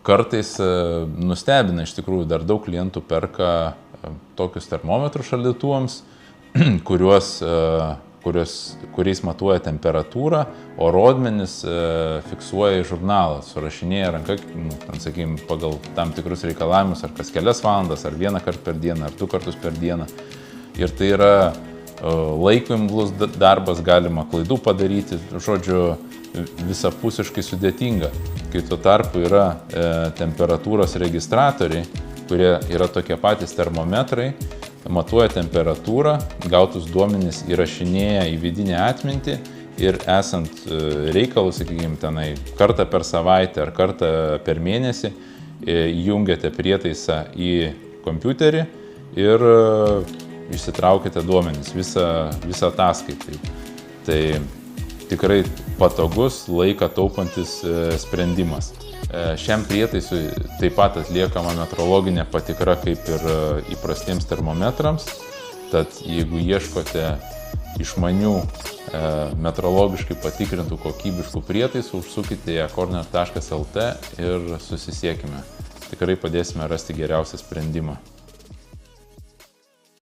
kartais nustebina, iš tikrųjų, dar daug klientų perka tokius termometrus šaldytuvams, kuriais matuoja temperatūrą, o rodmenis fiksuoja į žurnalą, surašinėja ranka, sakykime, pagal tam tikrus reikalavimus, ar kas kelias valandas, ar vieną kartą per dieną, ar 2 kartus per dieną. Ir tai yra laiko imlus darbas, galima klaidų padaryti, žodžiu, visapusiškai sudėtinga. Kai tuo tarpu yra temperatūros registratoriai, kurie yra tokie patys termometrai, matuoja temperatūrą, gautus duomenis įrašinėja į vidinę atmintį ir esant reikalų, sakykime, tenai kartą per savaitę ar kartą per mėnesį, jungiate prietaisą į kompiuterį ir išsitraukite duomenis, visą ataskaitą. Tai tikrai patogus, laiką taupantis sprendimas. Šiam prietaisui taip pat atliekama metrologinė patikra kaip ir įprastiems termometrams, tad jeigu ieškote išmanių, metrologiškai patikrintų kokybiškų prietaisų, užsukite į ekorner.lt ir susisiekime. Tikrai padėsime rasti geriausią sprendimą.